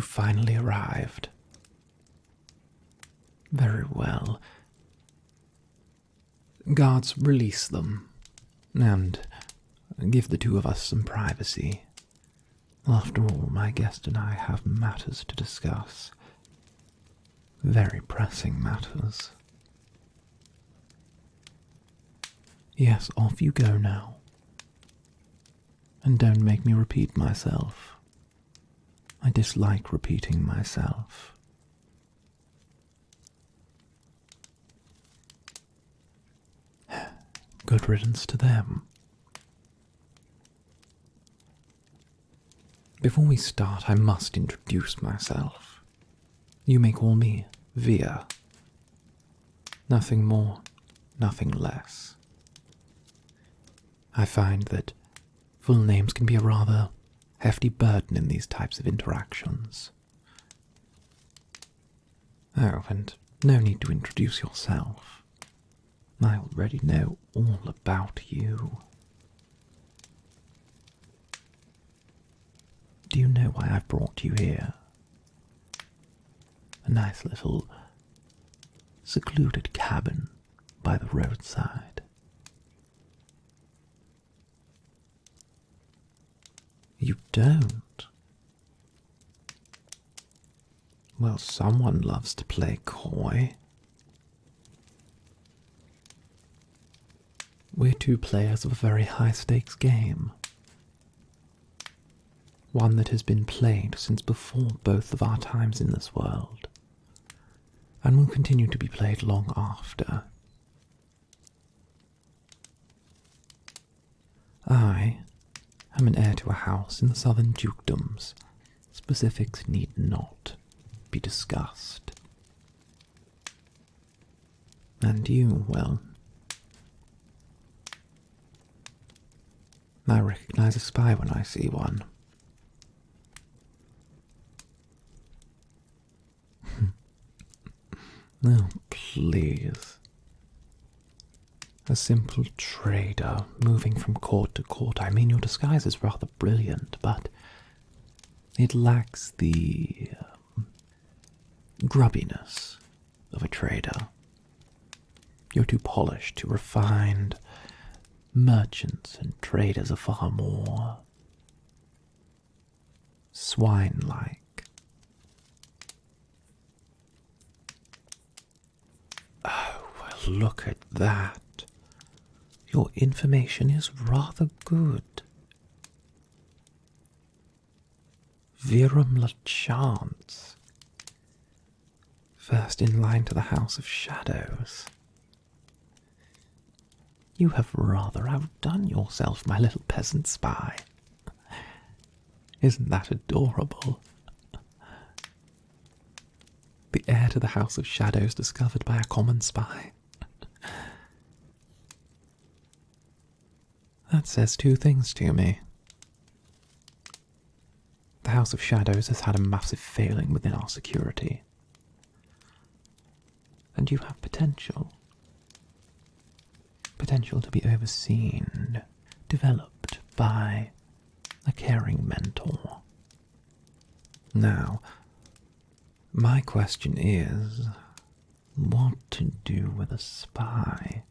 you finally arrived. Very well. Guards, release them, and give the two of us some privacy. After all, my guest and I have matters to discuss. Very pressing matters. Yes, off you go now. And don't make me repeat myself. I dislike repeating myself. Good riddance to them. Before we start, I must introduce myself. You may call me Via. Nothing more, nothing less. I find that full names can be a rather hefty burden in these types of interactions. Oh, and no need to introduce yourself. I already know all about you. Do you know why I've brought you here? A nice little secluded cabin by the roadside. You don't? Well, someone loves to play coy. We're two players of a very high-stakes game. One that has been played since before both of our times in this world, and will continue to be played long after. I am an heir to a house in the southern dukedoms. Specifics need not be discussed. And you, well, I recognize a spy when I see one. Oh, please. A simple trader moving from court to court. I mean, your disguise is rather brilliant, but it lacks the grubbiness of a trader. You're too polished, too refined. Merchants and traders are far more swine-like. Oh, well, look at that. Your information is rather good. Virum la chance. First in line to the House of Shadows. You have rather outdone yourself, my little peasant spy. Isn't that adorable? The heir to the House of Shadows discovered by a common spy. That says two things to me. The House of Shadows has had a massive failing within our security. And you have potential. Potential to be overseen, developed by a caring mentor. Now, my question is, what to do with a spy?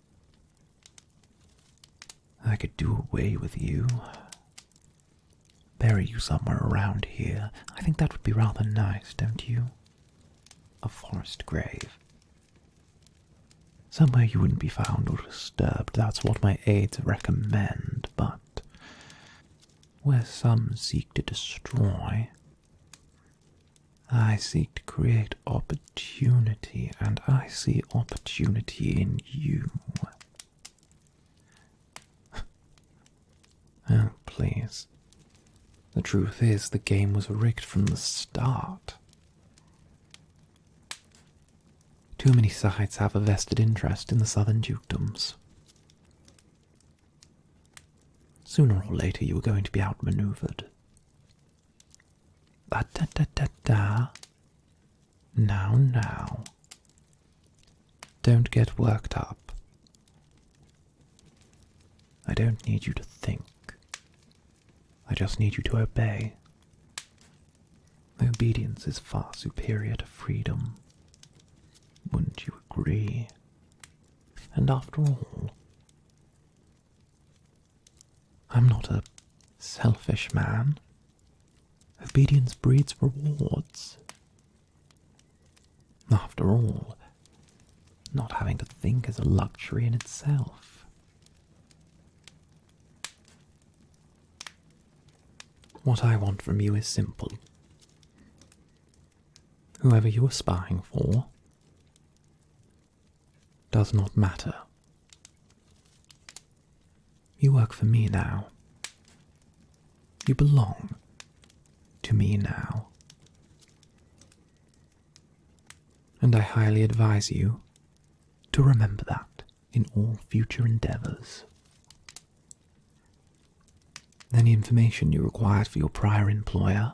I could do away with you. Bury you somewhere around here. I think that would be rather nice, don't you? A forest grave. Somewhere you wouldn't be found or disturbed. That's what my aides recommend, but where some seek to destroy, I seek to create opportunity, and I see opportunity in you. Oh, please. The truth is, the game was rigged from the start. Too many sides have a vested interest in the southern dukedoms. Sooner or later you are going to be outmaneuvered. Da-da-da-da-da. Now. Don't get worked up. I don't need you to think. I just need you to obey. Obedience is far superior to freedom. Wouldn't you agree? And after all, I'm not a selfish man. Obedience breeds rewards. After all, not having to think is a luxury in itself. What I want from you is simple. Whoever you are spying for does not matter. You work for me now. You belong to me now. And I highly advise you to remember that in all future endeavors. Any information you required for your prior employer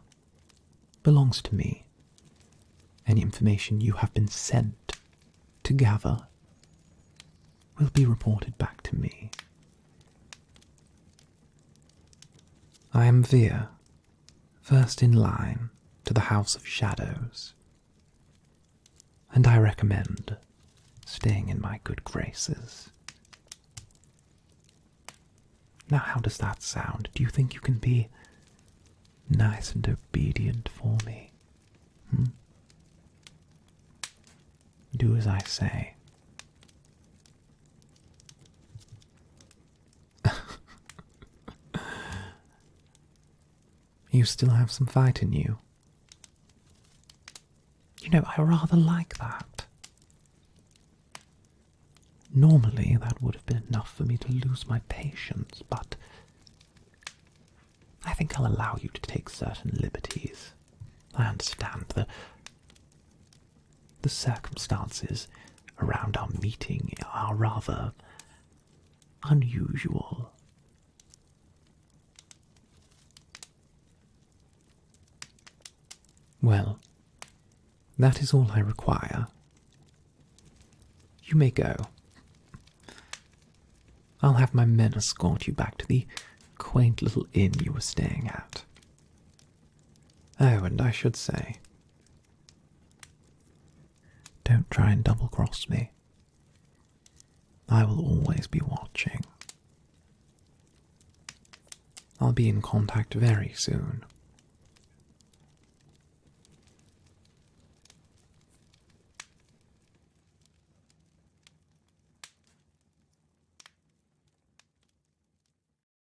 belongs to me. Any information you have been sent to gather will be reported back to me. I am Veer, first in line to the House of Shadows, and I recommend staying in my good graces. Now, how does that sound? Do you think you can be nice and obedient for me? Do as I say. You still have some fight in you. You know, I rather like that. Normally, that would have been enough for me to lose my patience, but I think I'll allow you to take certain liberties. I understand the circumstances around our meeting are rather unusual. Well, that is all I require. You may go. I'll have my men escort you back to the quaint little inn you were staying at. Oh, and I should say, don't try and double-cross me. I will always be watching. I'll be in contact very soon.